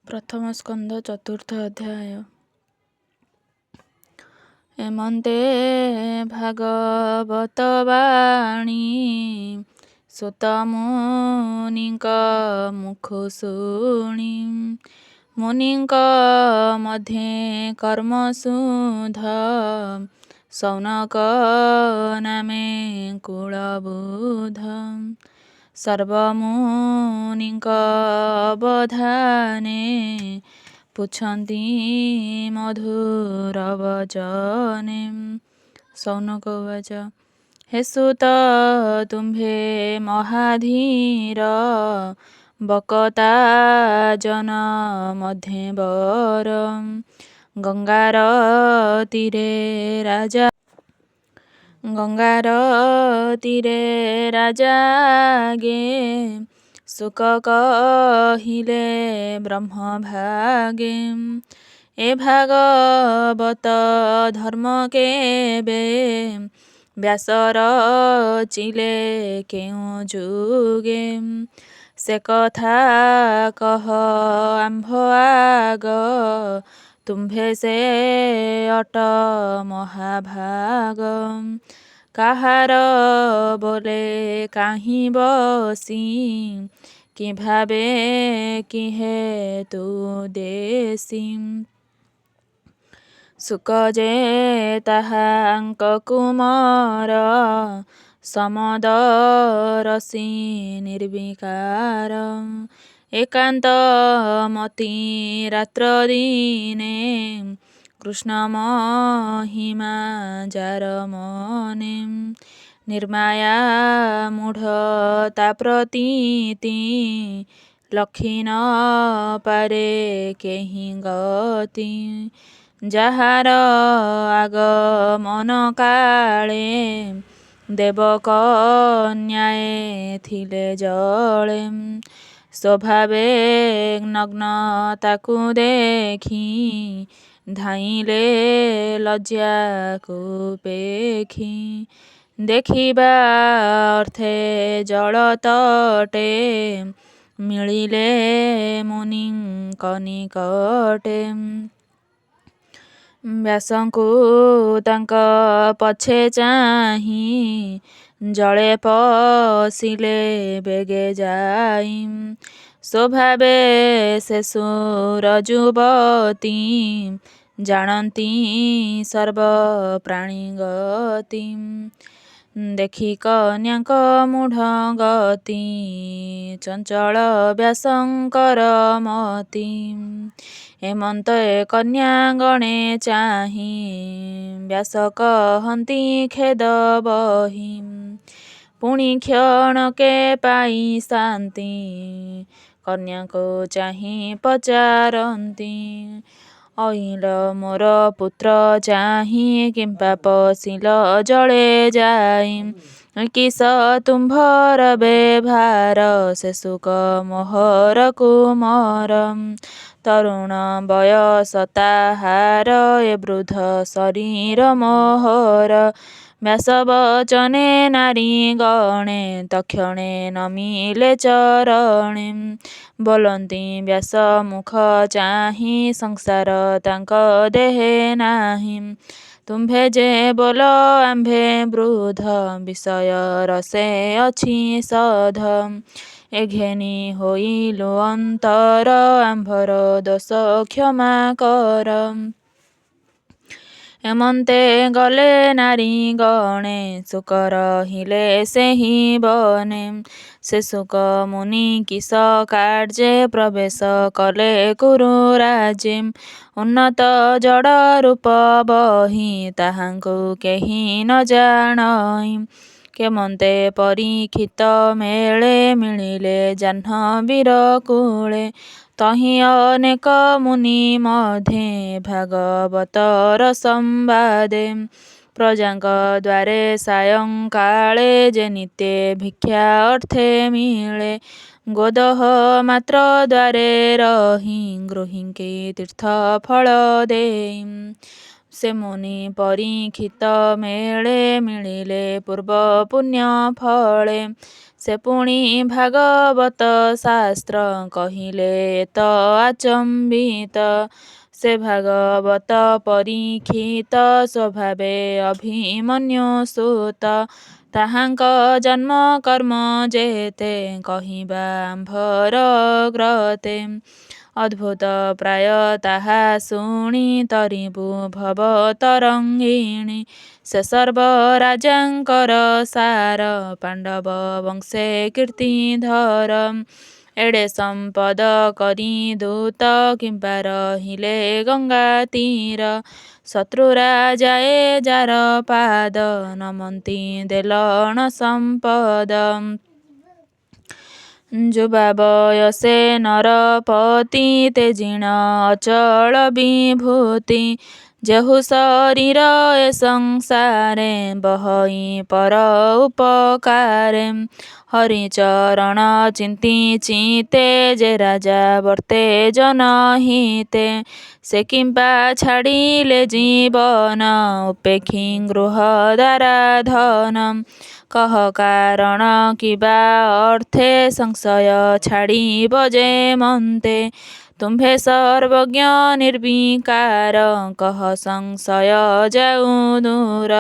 ପ୍ରଥମ ସ୍କନ୍ଧ ଚତୁର୍ଥ ଅଧ୍ୟାୟ। ଏମନ୍ତେ ଭାଗବତ ବାଣୀ ସୁତ ମୁନିଙ୍କ ମୁଖ ଶୁଣି, ମୁନିଙ୍କ ମଧ୍ୟେ କର୍ମସୁଧ ସୌନକ ନାମେ କୁଳବୁଧ। ସର୍ବମୁନିଙ୍କ ଅବଧାନେ ପୁଛନ୍ତି ମଧୁର ବଚନେ। ସୌନକ ଉବାଚ ହେ ସୁତ ତୁମ୍ଭେ ମହାଧୀର, ବକତା ଜନ ମଧ୍ୟେ ବର। ଗଙ୍ଗାର ତୀରେ ରାଜା गे, ଶୁକ କହିଲେ ବ୍ରହ୍ମ ଭାଗେ। ଏ ଭାଗବତ ଧର୍ମ କେବେ, ବ୍ୟାସ ରଚିଲେ କେଉଁ ଯୁଗେ। ସେ କଥା କହ ଆମ୍ଭ ଆଗ, ତୁମ୍ଭେ ସେ ଅଟ ମହାଭାଗ। କାହାର ବୋଲେ କାହିଁ ବସି, କି ଭାବେ କି ହେତୁ ଦେଶୀ। ଶୁକ ଯେ ତାହାଙ୍କ କୁମର, ସମଦରସି ନିର୍ବିକାର। ଏକାନ୍ତ ମତି ରାତ୍ର ଦିନେ, କୃଷ୍ଣ ମହିମା ଯାର ମନେ। ନିର୍ମାୟା ମୂଢ଼ ତା ପ୍ରତୀତି, ଲକ୍ଷି ନ ପାରେ କେହି ଗତି। ଯାହାର ଆଗମନ କାଳେ, ଦେବକନ୍ୟାଏ ଥିଲେ ଜଳେ। ସ୍ୱଭାବେ ନଗ୍ନ ତାକୁ ଦେଖି, ଧାଇଁଲେ ଲଜ୍ଜାକୁ ପେଖି। ଦେଖିବା ଅର୍ଥେ ଜଳ ତଟେ, ମିଳିଲେ ମୁନିଙ୍କ ନିକଟେ। ବ୍ୟାସଙ୍କୁ ତାଙ୍କ ପଛେ ଚାହିଁ, ଜଳେ ପଶିଲେ ବେଗେ ଯାଇ। ସ୍ୱଭାବେ ସେ ସୁର ଯୁବତୀ, ଜାଣନ୍ତି ସର୍ବ ପ୍ରାଣୀ ଗତି। ଦେଖି କନ୍ୟାଙ୍କ ମୂଢ଼ ଗତି, ଚଞ୍ଚଳ ବ୍ୟାସଙ୍କର ମତି। ଏମନ୍ତ କନ୍ୟା ଗଣେ ଚାହିଁ, ବ୍ୟାସ କହନ୍ତି ଖେଦ ବହି। ପୁଣି କ୍ଷଣକେ ପାଇ ଶାନ୍ତି, କନ୍ୟାଙ୍କୁ ଚାହିଁ ପଚାରନ୍ତି। ଅଇଲ ମୋର ପୁତ୍ର ଚାହିଁ, କିମ୍ପା ପଶିଲ ଜଳେ ଯାଇ। କିସ ତୁମ୍ଭର ବେଭାର, ସେ ଶୁକ ମୋହର କୁମର। ତରୁଣ ବୟସ ତାହାର, ଏ ବୃଦ୍ଧ ଶରୀର ମୋହର। ବ୍ୟାସ ବଚନେ ନାରୀ ଗଣେ, ତକ୍ଷଣେ ନମିଲେ ଚରଣେ। ବୋଲନ୍ତି ବ୍ୟାସ ମୁଖ ଚାହିଁ, ସଂସାର ତାଙ୍କ ଦେହେ ନାହିଁ। ତୁମ୍ଭେ ଯେ ବୋଲ ଆମ୍ଭେ ବୃଦ୍ଧ, ବିଷୟ ରସେ ଅଛି ସଧ। ଏ ଘେନି ହୋଇଲୁ ଅନ୍ତର, ଆମ୍ଭର ଦୋଷ କ୍ଷମା କର। ଏମନ୍ତେ ଗଲେ ନାରୀ ଗଣେ, ଶୁକ ରହିଲେ ସେହି ବନେ। ସେ ଶୁକ ମୁନି କିସ କାର୍ଯ୍ୟେ, ପ୍ରବେଶ କଲେ କୁରୁ ରାଜ୍ୟେ। ଉନ୍ନତ ଜଡ଼ ରୂପ ବହି, ତାହାଙ୍କୁ କେହି ନ ଜାଣଇ। କେମନ୍ତେ ପରୀକ୍ଷିତ ମେଳେ, ମିଳିଲେ ଜାହ୍ନବୀର କୂଳେ। ତହିଁ ଅନେକ ମୁନି ମଧ୍ୟେ, ଭାଗବତର ସମ୍ବାଦେ। ପ୍ରଜାଙ୍କ ଦ୍ୱାରେ ସାୟଂକାଳେ, ଯେ ନିତ୍ୟେ ଭିକ୍ଷା ଅର୍ଥେ ମିଳେ। ଗୋଦହ ମାତ୍ର ଦ୍ୱାରେ ରହି, ଗୃହିଙ୍କି ତୀର୍ଥ ଫଳ ଦେଇ। ସେ ମୁନି ପରୀକ୍ଷିତ ମେଳେ, ମିଳିଲେ ପୂର୍ବ ପୁଣ୍ୟ ଫଳେ। ସେ ପୁଣି ଭାଗବତ ଶାସ୍ତ୍ର କହିଲେ ତ ଆଚମ୍ବିତ। ସେ ଭାଗବତ ପରୀକ୍ଷିତ ସ୍ୱଭାବେ ଅଭିମନ୍ୟୁ ସୁତ। ତାହାଙ୍କ ଜନ୍ମ କର୍ମ ଯେତେ କହିବା ଆମ୍ଭର ଗ୍ରତେ। ଅଦ୍ଭୁତ ପ୍ରାୟ ତାହା ଶୁଣି ତରିବୁ ଭବ ତରଙ୍ଗିଣୀ। ସେ ସର୍ବ ରାଜାଙ୍କର ସାର ପାଣ୍ଡବ ବଂଶେ କୀର୍ତ୍ତିଧର। ଏଡ଼େ ସମ୍ପଦ କରି ଦୂତ କିମ୍ପା ରହିଲେ ଗଙ୍ଗା ତୀର। ଶତ୍ରୁ ରାଜାଏ ଯାର ପାଦ ନମନ୍ତି ଦେଲଣ ସମ୍ପଦ। ଯୁବା ବୟସେ ନରପତି ତେଜିଣ ଅଚଳ ବିଭୂତି। ଯେହୁ ଶରୀର ଏ ସଂସାରେ ବହଇ ପର ଉପକାରେ। ହରିଚରଣ ଚିନ୍ତି ଚିତେ ଯେ ରାଜା ବର୍ତ୍ତେ ଜନହିତେ। ସେ କିମ୍ପା ଛାଡ଼ିଲେ ଜୀବନ ଉପେକ୍ଷି ଗୃହ ଦ୍ୱାରା ଧନ। କହ କାରଣ କିବା ଅର୍ଥେ ସଂଶୟ ଛାଡ଼ିବ ଯେ ମନ୍ତେ। ତୁମ୍ଭେ ସର୍ବଜ୍ଞ ନିର୍ବିକାର କହ ସଂଶୟ ଯାଉ ଦୂର।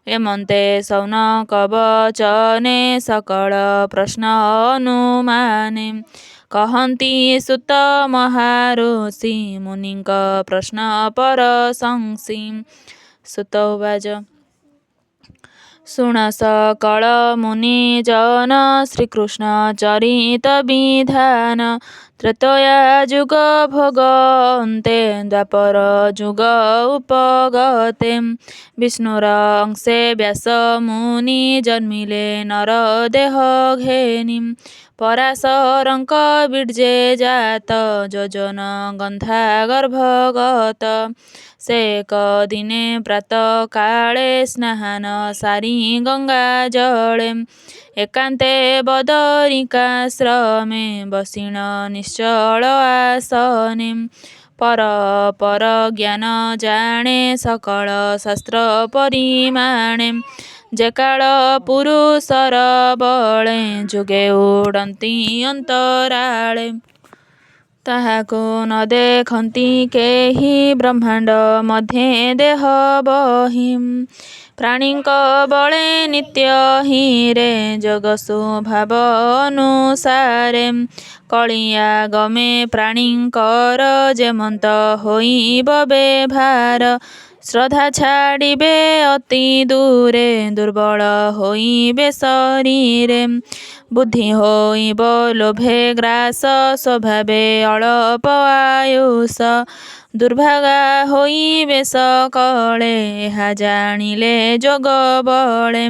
ଏମନ୍ତେ ଶୌନକ ବଚନେ ସକଳ ପ୍ରଶ୍ନ ଅନୁମାନେ। କହନ୍ତି ସୁତ ମହାଋଷି ମୁନିଙ୍କ ପ୍ରଶ୍ନ ପରଶଂସି। ସୁତ ଉବାଚ ଶୁଣ ସକଳ ମୁନିଜନ ଶ୍ରୀକୃଷ୍ଣ ଚରିତ ବିଧାନ। ତ୍ରେତୟା ଯୁଗ ଭୋଗ ଅନ୍ତେ ଦ୍ୱାପର ଯୁଗ ଉପଗତେ। ବିଷ୍ଣୁର ଅଂଶେ ବ୍ୟାସ ମୁନି ଜନ୍ମିଲେ ନର ଦେହ ଘେନି। ପରାଶରଙ୍କ ବୀର୍ଯ୍ୟେ ଜାତ ଯୋଜନ ଗନ୍ଧା ଗର୍ଭଗତ। ସେ ଏକ ଦିନେ ପ୍ରାତ କାଳେ ସ୍ନାହାନ ସାରି ଗଙ୍ଗା ଜଳେ। ଏକାନ୍ତେ ବଦରିକାଶ୍ରମେ ବସିଣ ନିଶ୍ଚଳ ଆସନେ। ପର ଅପର ଜ୍ଞାନ ଜାଣେ ସକଳ ଶାସ୍ତ୍ର ପରିମାଣେ। ଯେ କାଳ ପୁରୁଷର ବଳେ ଯୁଗେ ଉଡ଼ନ୍ତି ଅନ୍ତରାଳେ। ତାହାକୁ ନ ଦେଖନ୍ତି କେହି ବ୍ରହ୍ମାଣ୍ଡ ମଧ୍ୟେ ଦେହ ବହି। ପ୍ରାଣୀଙ୍କ ବଳେ ନିତ୍ୟ ହିଁରେ ଯୋଗ ସ୍ୱଭାବ ଅନୁସାରେ। କଳିଆଗମେ ପ୍ରାଣୀଙ୍କର ଯେମନ୍ତ ହୋଇବ ବେଭାର। ଶ୍ରଦ୍ଧା ଛାଡ଼ିବେ ଅତି ଦୂରେ ଦୁର୍ବଳ ହୋଇବେ ଶରୀରେ। ବୁଦ୍ଧି ହୋଇବ ଲୋଭେ ଗ୍ରାସ ସ୍ୱଭାବେ ଅଳପ ଆୟୁଷ। ଦୁର୍ଭାଗା ହୋଇବେ ସକଳେ ଏହା ଜାଣିଲେ ଯୋଗ ବଳେ।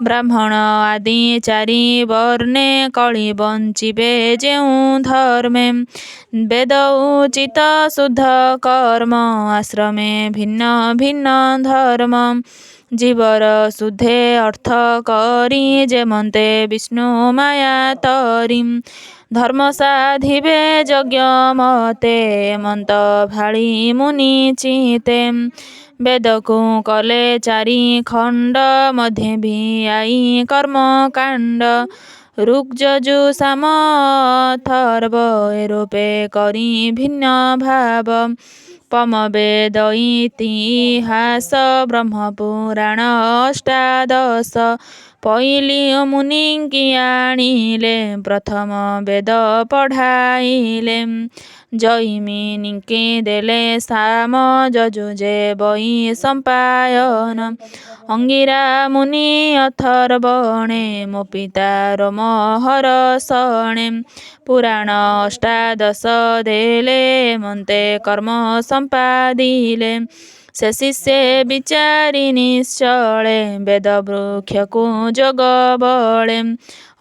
ବ୍ରାହ୍ମଣ ଆଦି ଚାରି ବର୍ଣ୍ଣେ କଳି ବଞ୍ଚିବେ ଯେଉଁ ଧର୍ମେ। ବେଦ ଉଚିତ ଶୁଦ୍ଧ କର୍ମ ଆଶ୍ରମେ ଭିନ୍ନ ଭିନ୍ନ ଧର୍ମ। ଜୀବର ଶୁଦ୍ଧେ ଅର୍ଥ କରି ଯେମନ୍ତେ ବିଷ୍ଣୁ ମାୟା ତରି। ଧର୍ମ ସାଧିବେ ଯଜ୍ଞ ମତେ ଏମନ୍ତ ଭାଳି ମୁନି ଚିତେ। ବେଦକୁ କଲେ ଚାରି ଖଣ୍ଡ ମଧ୍ୟେ ଭିଆଇ କର୍ମକାଣ୍ଡ। ଋକ୍ ଯଜୁ ସାମ ଅଥର୍ବ ଏ ରୂପେ କରି ଭିନ୍ନ ଭାବ। ପମ ବେଦ ଇତିହାସ ବ୍ରହ୍ମ ପୁରାଣ ଅଷ୍ଟାଦଶ। ପଇଲି ମୁନିଙ୍କି ଆଣିଲେ ପ୍ରଥମ ବେଦ ପଢ଼ାଇଲେ। ଜୈମିନୀଙ୍କି ଦେଲେ ସାମ ଯଜୁ ଯେ ବହି ସମ୍ପାୟନ। ଅଙ୍ଗିରା ମୁନି ଅଥର୍ବଣେ ମୋ ପିତା ରୋମହର ଶଣେ। ପୁରାଣ ଅଷ୍ଟାଦଶ ଦେଲେ ଏମନ୍ତେ କର୍ମ ସମ୍ପାଦିଲେ। ସେ ଶିଷ୍ୟେ ବିଚାରି ନିଶ୍ଚଳେ ବେଦ ବୃକ୍ଷକୁ ଯୋଗ ବଳେ।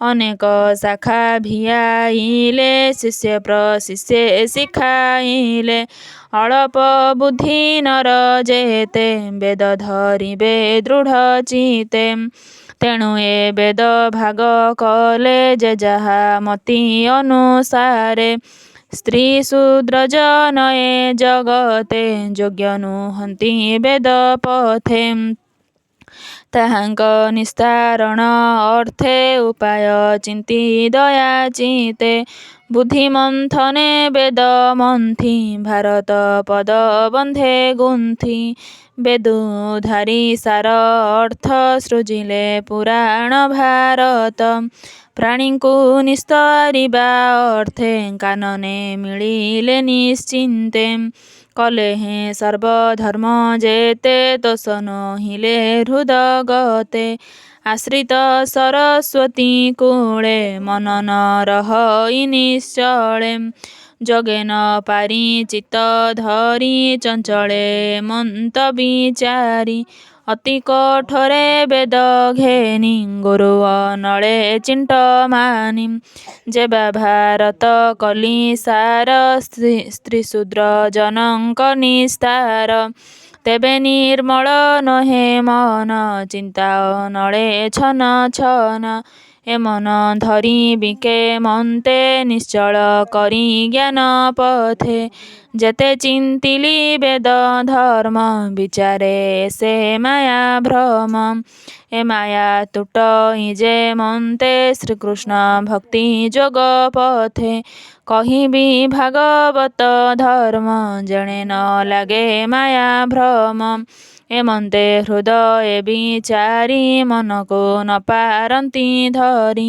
ଅନେକ ଶାଖା ଭିଆଇଲେ ଶିଷ୍ୟେ ପ୍ରଶିଷ୍ୟେ ଶିଖାଇଲେ। ଅଳପ ବୁଦ୍ଧି ନର ଯେତେ ବେଦ ଧରିବେ ଦୃଢ଼ ଚିତେ। ତେଣୁ ଏ ବେଦ ଭାଗ କଲେ ଯେ ଯାହା ମତି ଅନୁସାରେ। ସ୍ତ୍ରୀ ଶୂଦ୍ର ଜନ ଏ ଜଗତେ ଯୋଗ୍ୟ ନୁହନ୍ତି ବେଦ ପଥେ। ତାହାଙ୍କ ନିସ୍ତାରଣ ଅର୍ଥେ ଉପାୟ ଚିନ୍ତି ଦୟା ଚିତେ ବୁଦ୍ଧିମନ୍ଥନେ ବେଦ ମନ୍ଥି ଭାରତ ପଦ ବନ୍ଧେ ଗୁନ୍ଥି ବେଦୁଧାରୀ ସାର ଅର୍ଥ ସୃଜିଲେ ପୁରାଣ ଭାରତ ପ୍ରାଣୀଙ୍କୁ ନିସ୍ତାରିବା ଅର୍ଥେ କାନନେ ମିଳିଲେ ନିଶ୍ଚିନ୍ତେ କଲେ ହେଁ ସର୍ବଧର୍ମ ଯେତେ ଦୋଷ ନହିଲେ ହୃଦଗତେ ଆଶ୍ରିତ ସରସ୍ୱତୀ କୂଳେ ମନ ନ ରହଇ ନିଶ୍ଚଳେ ଯୋଗେ ନ ପାରି ଚିତ୍ତ ଧରି ଚଞ୍ଚଳେ ମନ୍ତ ବିଚାରି ଅତି କଠୋରେ ବେଦ ଘେନି ଗୁରୁ ଅନଳେ ଚିଣ୍ଟ ମାନି ଯେବା ଭାରତ କଲି ସାର ସ୍ତ୍ରୀ ଶୂଦ୍ର ଜନଙ୍କ ନିସ୍ତାର ତେବେ ନିର୍ମଳ ନୁହେଁ ମନ ଚିନ୍ତା ଅନଳେ ଛନ ଛନ ଏ ମନ ଧରି ବିକେ ମନ୍ତେ ନିଶ୍ଚଳ କରି ଜ୍ଞାନ ପଥେ ଯେତେ ଚିନ୍ତିଲି ବେଦ ଧର୍ମ ବିଚାରେ ସେ ମାୟା ଭ୍ରମ ଏ ମାୟା ତୁଟଇ ଯେ ମନ୍ତେ ଶ୍ରୀକୃଷ୍ଣ ଭକ୍ତି ଯୋଗ ପଥେ କହିବି ଭାଗବତ ଧର୍ମ ଜଣେ ନ ଲାଗେ ମାୟା ଭ୍ରମ ଏମନ୍ତେ ହୃଦୟ ବିଚାରି ମନକୁ ନ ପାରନ୍ତି ଧରି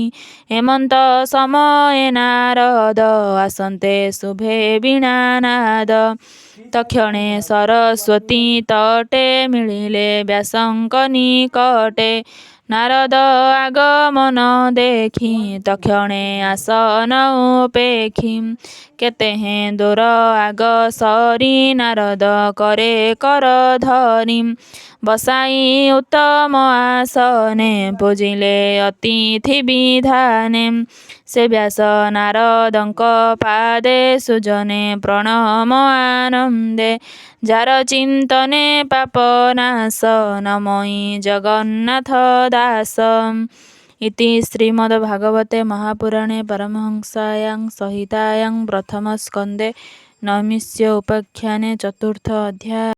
ହେମନ୍ତ ସମୟେ ନାରଦ ଆସନ୍ତେ ଶୁଭେ ବୀଣାନାଦ ତକ୍ଷଣେ ସରସ୍ୱତୀ ତଟେ ମିଳିଲେ ବ୍ୟାସଙ୍କ ନିକଟେ ନାରଦ ଆଗମନ ଦେଖି ତକ୍ଷଣେ ଆସନ ଉପେକ୍ଷି କେତେ ହେଁ ଦୂର ଆଗ ସରି ନାରଦ କରେ କର ଧରି ବସାଇ ଉତ୍ତମ ଆସନେ ପୂଜିଲେ ଅତିଥି ବିଧାନେ ସେ ବ୍ୟାସ ନାରଦଙ୍କ ପାଦେ ସୁଜନେ ପ୍ରଣମ ଆନନ୍ଦେ ଯାର ଚିନ୍ତନେ ପାପ ନାଶ ନମଇ ଜଗନ୍ନାଥ ଦାସ ଇତି ଶ୍ରୀମଦ୍ଭାଗବତେ ମହାପୁରାଣେ ପାରମହଂସ୍ୟାଂ ସଂହିତାୟାଂ ପ୍ରଥମ ସ୍କନ୍ଧେ ନୈମିଷ୍ୟ ଉପାଖ୍ୟାନେ ଚତୁର୍ଥ ଅଧ୍ୟାୟ।